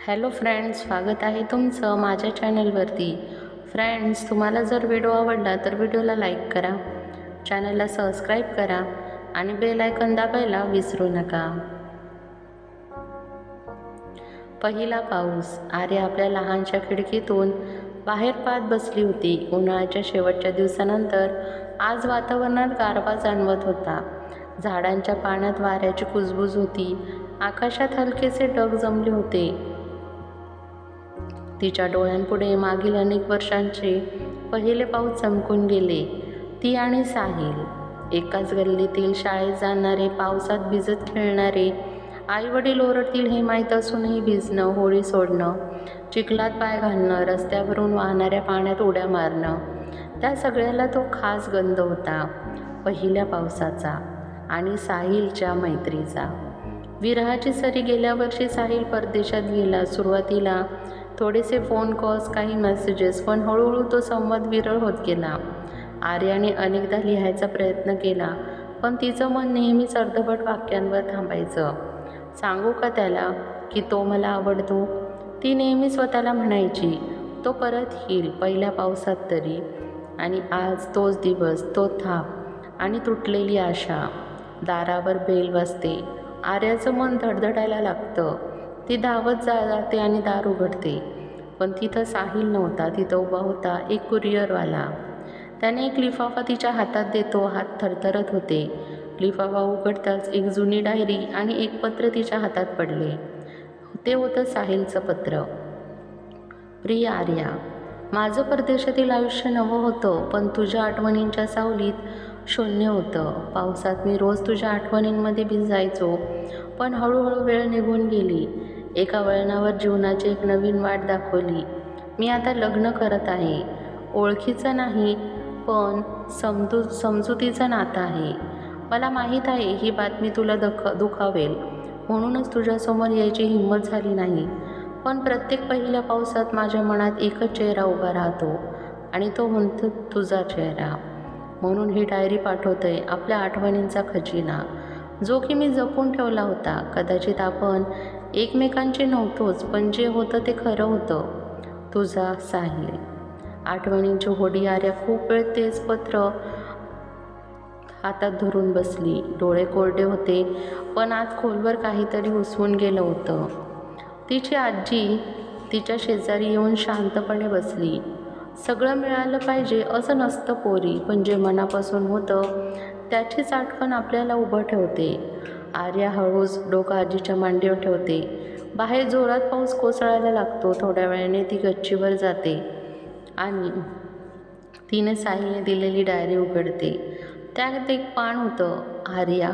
Hello friends, स्वागत आहे तुमचं माझ्या चॅनलवरती. फ्रेंड्स, तुम्हाला जर व्हिडिओ आवडला तर व्हिडिओला लाईक करा, चॅनलला सबस्क्राईब करा आणि बेल आयकॉन दाबायला विसरू नका. पहिला पाऊस. आर्या आपल्या लहानशा खिडकीतून बाहेर पाहत बसली होती. उन्हाळ्याच्या शेवटच्या दिवसानंतर आज वातावरणात गारवा जाणवत होता. झाडांच्या पाण्यात वाऱ्याची कुजबुज होती. आकाशात हलकेसे ढग जमले होते. तिच्या डोळ्यांपुढे मागील अनेक वर्षांचे पहिले पाऊस चमकून गेले. ती आणि साहिल एकाच गल्लीतील शाळेत जाणारे, पावसात भिजत खेळणारे. आईवडील ओरडतील हे माहीत असूनही भिजणं, होळी सोडणं, चिखलात पाय घालणं, रस्त्यावरून वाहणाऱ्या पाण्यात उड्या मारणं, त्या सगळ्याला तो खास गंध होता. पहिल्या पावसाचा आणि साहिलच्या मैत्रीचा. विरहाची सरी. गेल्या वर्षी साहिल परदेशात गेला. सुरुवातीला थोडेसे फोन कॉल्स, काही मेसेजेस, पण हळूहळू तो संवाद विरळ होत गेला. आर्याने अनेकदा लिहायचा प्रयत्न केला, पण तिचं मन नेहमीच अर्धवट वाक्यांवर थांबायचं. सांगू का त्याला की तो मला आवडतो, ती नेहमी स्वतःला म्हणायची. तो परत येईल पहिल्या पावसात तरी. आणि आज तोच दिवस, तो थाप आणि तुटलेली आशा. दारावर बेल वाजते. आर्याचं मन धडधडायला लागतं. ती धावत जाते आणि दार उघडते, पण तिथं साहिल नव्हता. तिथं उभा होता एक कुरिअरवाला. त्याने एक लिफाफा तिच्या हातात देतो. हात थरथरत होते. लिफाफा उघडताच एक जुनी डायरी आणि एक पत्र तिच्या हातात पडले. ते होतं साहिलचं पत्र. प्रिय आर्या, माझं परदेशातील आयुष्य नवं होतं, पण तुझ्या आठवणींच्या सावलीत शून्य होतं. पावसात मी रोज तुझ्या आठवणींमध्ये भिजायचो, पण हळूहळू वेळ निघून गेली. एका वळणावर जीवनाची एक नवीन वाट दाखवली. मी आता लग्न करत आहे. ओळखीचं नाही, पण समजुतीचं नातं आहे. मला माहीत आहे ही बातमी तुला दुखावेल, म्हणूनच तुझ्यासमोर यायची हिंमत झाली नाही. पण प्रत्येक पहिल्या पावसात माझ्या मनात एकच चेहरा उभा राहतो, आणि तो म्हणतो तुझा चेहरा. म्हणून ही डायरी पाठवतोय, आपल्या आठवणींचा खजिना, जो की मी जपून ठेवला होता. कदाचित आपण एकमेकांचे नव्हतोच, पण जे होतं ते खरं होतं. तुझा साहिल. आठवणींची होडी. आर्या खूप वेळ तेच पत्र हातात धरून बसली. डोळे कोरडे होते, पण आत खोलवर काहीतरी उसवून गेलं होतं. तिची आजी तिच्या शेजारी येऊन शांतपणे बसली. सगळं मिळालं पाहिजे असं नसतं पोरी, पण जे मनापासून होतं त्याचीच आठवण आपल्याला उभं ठेवते. आर्या हळूच डोकं आजीच्या मांडीवर ठेवते. बाहेर जोरात पाऊस कोसळायला लागतो. थोड्या वेळाने ती गच्चीवर जाते आणि तिने साहिलने दिलेली डायरी उघडते. त्यात एक पान होतं. आर्या,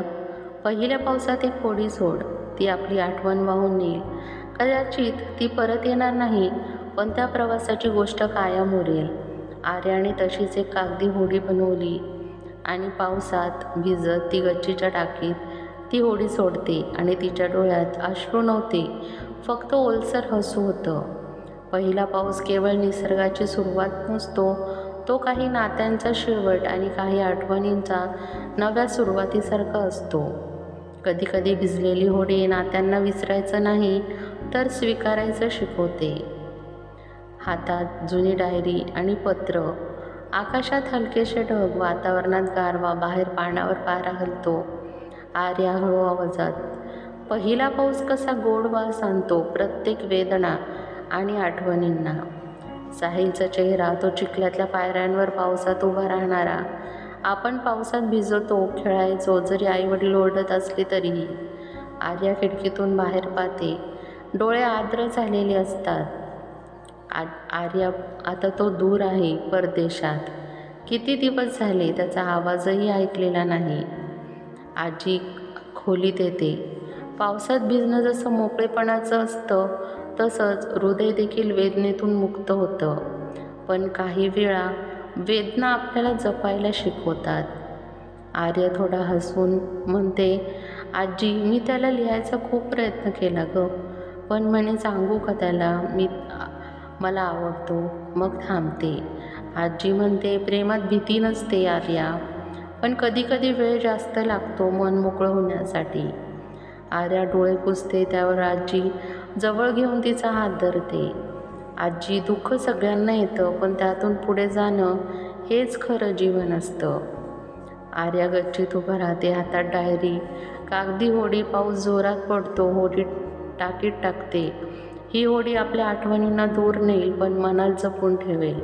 पहिल्या पावसात एक होडी सोड, ती आपली आठवण वाहून नेईल. कदाचित ती परत येणार नाही, पण त्या प्रवासाची गोष्ट कायम उरेल. आर्याने तशीच एक कागदी होडी बनवली आणि पावसात भिजत ती गच्चीच्या टाकीत ती होडी सोडते. आणि तिच्या डोळ्यात अश्रू नव्हते, फक्त ओलसर हसू होतं. पहिला पाऊस केवळ निसर्गाची सुरुवात नसतो, तो काही नात्यांचा शेवट आणि काही आठवणींचा नव्या सुरुवातीसारखा असतो. कधीकधी भिजलेली होडी नात्यांना विसरायचं नाही, तर स्वीकारायचं शिकवते. हातात जुनी डायरी आणि पत्र. आकाशात हलकेसे ढग, वातावरणात गारवा, बाहेर पाण्यावर वारा हलतो. आर्या हळू आवाजात, पहिला पाऊस कसा गोड वास आणतो प्रत्येक वेदना आणि आठवणींना. साहिलचा चेहरा, तो चिखलातल्या पायऱ्यांवर पावसात उभा राहणारा. आपण पावसात भिजतो, खेळायचो, जरी आईवडील ओरडत असले तरीही. आर्या खिडकीतून बाहेर पाहते. डोळे आर्द्र झालेले असतात. आर्या आता तो दूर आहे, परदेशात. किती दिवस झाले त्याचा आवाजही ऐकलेला नाही. आजी खोलीत येते. पावसात भिजणं जसं मोकळेपणाचं असतं, तसंच हृदय देखील वेदनेतून मुक्त होतं. पण काही वेळा वेदना आपल्याला जपायला शिकवतात. आर्या थोडा हसून म्हणते, आजी, मी त्याला लिहायचा खूप प्रयत्न केला गं, पण म्हणे सांगू का त्याला मला आवडतो. मग थांबते. आजी म्हणते, प्रेमात भीती नसते आर्या, पण कधीकधी वेळ जास्त लागतो मन मोकळं होण्यासाठी. आर्या डोळे पुसते. त्यावर आजी जवळ घेऊन तिचा हात धरते. आजी, दुःख सगळ्यांना येतं, पण त्यातून पुढे जाणं हेच खरं जीवन असतं. आर्या गच्चीत उभं राहते, हातात डायरी, कागदी होडी. पाऊस जोरात पडतो, होडी टाकीत टाकते. ही होडी आपल्या आठवणींना दूर नेईल, पण मनात जपून ठेवेल.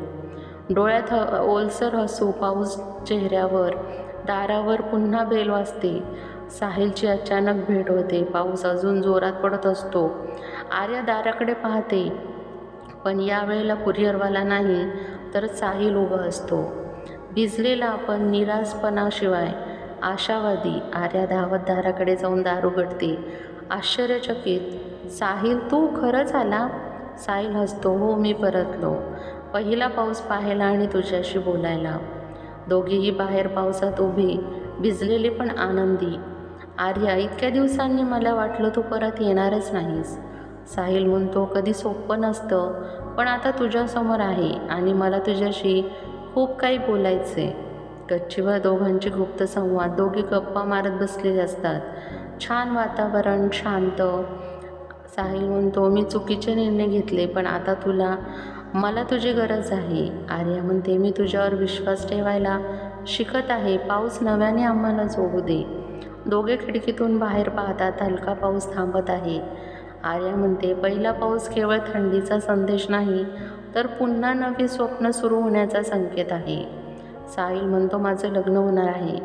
डोळ्यात ओलसर हसू, पाऊस चेहऱ्यावर. दारावर पुन्हा बेल वाजते. साहिलची अचानक भेट होते. पाऊस अजून जोरात पडत असतो. आर्या दाराकडे पाहते, पण यावेळेला कुरिअरवाला नाही, तर साहिल उभा असतो, भिजलेला पण निराशपणाशिवाय आशावादी. आर्या धावत दाराकडे जाऊन दार उघडते, आश्चर्यचकित. साहिल, तू खरंच आला? साहिल हसतो, हो, मी परतलो. पहिला पाऊस पाहायला आणि तुझ्याशी बोलायला. दोघेही बाहेर पावसात उभी, भिजलेली पण आनंदी. आर्या, इतक्या दिवसांनी मला वाटलं तू परत येणारच नाहीस. साहिल म्हणतो, कधी सोपं नसतं, पण आता तुझ्यासमोर आहे आणि मला तुझ्याशी खूप काही बोलायचे. गच्चीवर दोघांचे गुप्त संवाद. दोघे गप्पा मारत बसलेले असतात. छान वातावरण, शांत. साहिल म्हणतो, मी चुकीचे निर्णय घेतले, पण आता मला तुझी गरज आहे. आर्या म्हणते, मी तुझ्यावर विश्वास ठेवायला शिकत आहे. पाऊस नव्याने आम्हाला जोडू दे. दोघे खिडकीतून बाहेर पाहतात. हलका पाऊस थांबत आहे. आर्या म्हणते, पहिला पाऊस केवळ थंडीचा संदेश नाही, तर पुन्हा नवी स्वप्न सुरू होण्याचा संकेत आहे. साहिल म्हणतो, माझं लग्न होणार आहे.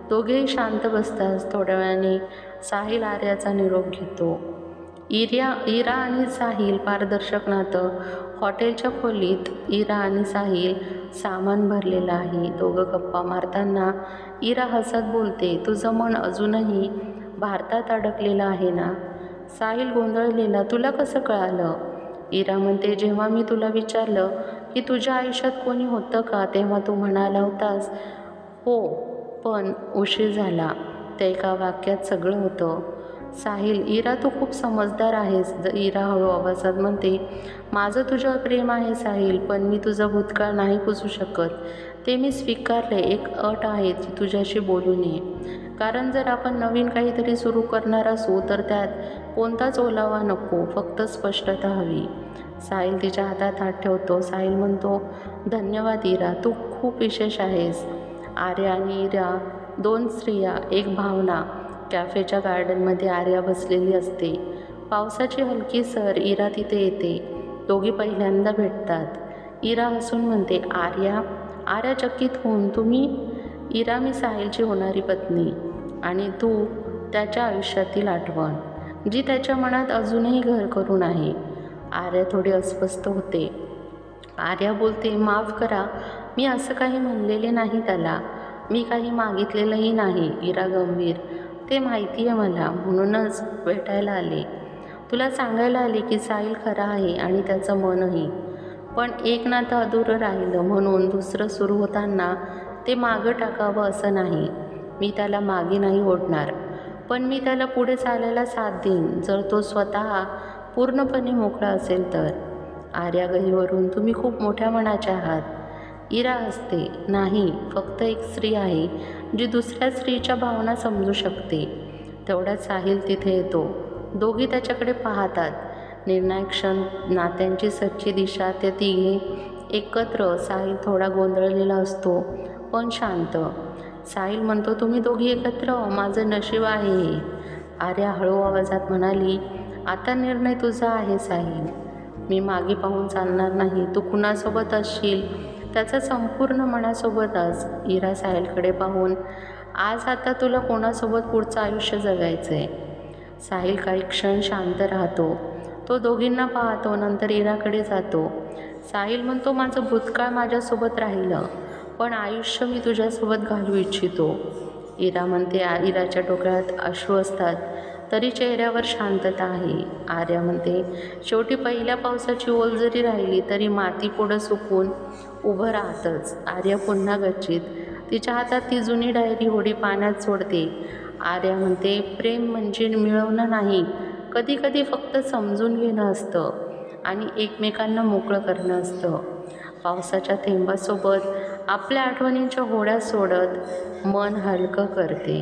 दोघेही शांत बसतात. थोड्या वेळाने साहिल आर्याचा निरोप घेतो. इरा आणि साहिल पारदर्शक नातं. हॉटेलच्या खोलीत इरा आणि साहिल, सामान भरलेलं आहे. दोघं गप्पा मारताना इरा हसत बोलते, तुझं मन अजूनही भारतात अडकलेलं आहे ना? साहिल गोंधळलेला, तुला कसं कळालं? इरा म्हणते, जेव्हा मी तुला विचारलं की तुझ्या आयुष्यात कोणी होतं का, तेव्हा तू म्हणाला होतास हो, पण उशीर झाला. त्या एका वाक्यात सगळं होतं. साहिल, इरा, तू खूप समजदार आहेस. इरा हळू आवाजात म्हणते, माझं तुझ्यावर प्रेम आहे साहिल, पण मी तुझा भूतकाळ नाही पुसू शकत. ते मी स्वीकारले. एक अट आहे, ती तुझ्याशी बोलू नये. कारण जर आपण नवीन काहीतरी सुरू करणार असू, तर त्यात कोणताच ओलावा नको, फक्त स्पष्टता हवी. साहिल तिच्या हातात हात ठेवतो. साहिल म्हणतो, धन्यवाद इरा, तू खूप विशेष आहेस. आर्या आणि इरा, दोन स्त्रिया, एक भावना. कॅफेच्या गार्डनमध्ये आर्या बसलेली असते. पावसाची हलकी सर. इरा तिथे येते. दोघी पहिल्यांदा भेटतात. इरा हसून म्हणते, आर्या चकित होऊन, तुम्ही? इरा, मी साहिलची होणारी पत्नी आणि तू त्याच्या आयुष्यातील आठवण, जी त्याच्या मनात अजूनही घर करून आहे. आर्या थोडी अस्वस्थ होते. आर्या बोलते, माफ करा, मी असं काही म्हणलेले नाही त्याला. मी काही मागितलेलंही नाही. इरा गंभीर, ते माहिती आहे मला, म्हणूनच भेटायला आले. तुला सांगायला आले की साहिल खरा आहे आणि त्याचं मनही. पण एक नातं अधुरं राहिलं, म्हणून दुसरं सुरू होताना ते मागं टाकावं असं नाही. मी त्याला मागे नाही ओढणार, पण मी त्याला पुढे चालायला साथ देईन, जर तो स्वतः पूर्णपणे मोकळा असेल तर. आर्या गहीवरून, तुम्ही खूप मोठ्या मनाच्या आहात. इरा हसते, नाही, फक्त एक स्त्री आहे जी दुसऱ्या स्त्रीच्या भावना समजू शकते. तेवढ्यात साहिल तिथे येतो. दोघी त्याच्याकडे पाहतात. निर्णायक क्षण, नात्यांची सच्ची दिशा. ते तिघे एकत्र. साहिल थोडा गोंधळलेला असतो, पण शांत. साहिल म्हणतो, तुम्ही दोघी एकत्र, माझं नशीब आहे हे. आर्या हळू आवाजात म्हणाली, आता निर्णय तुझा आहे साहिल. मी मागे पाहून चालणार नाही. तू कुणासोबत असशील त्याचा संपूर्ण मनासोबतच. इरा साहिलकडे पाहून, आज आता तुला कोणासोबत पुढचं आयुष्य जगायचं आहे? साहिल काही क्षण शांत राहतो. तो दोघींना पाहतो, नंतर इराकडे जातो. साहिल म्हणतो, माझं भूतकाळ माझ्यासोबत राहिलं, पण आयुष्य मी तुझ्यासोबत घालू इच्छितो. इरा म्हणते, इराच्या डोक्यात अश्रू असतात, तरी चेहऱ्यावर शांतता आहे. आर्या म्हणते, शेवटी पहिल्या पावसाची ओल जरी राहिली तरी माती पुढं सुकून उभं राहतंच. आर्या पुन्हा गच्चीत. तिच्या हातात ती जुनी डायरी, होडी पाण्यात सोडते. आर्या म्हणते, प्रेम म्हणजे मिळवणं नाही, कधी कधी फक्त समजून घेणं असतं आणि एकमेकांना मोकळं करणं असतं. पावसाच्या थेंबासोबत आपल्या आठवणींच्या होड्या सोडत मन हलकं करते.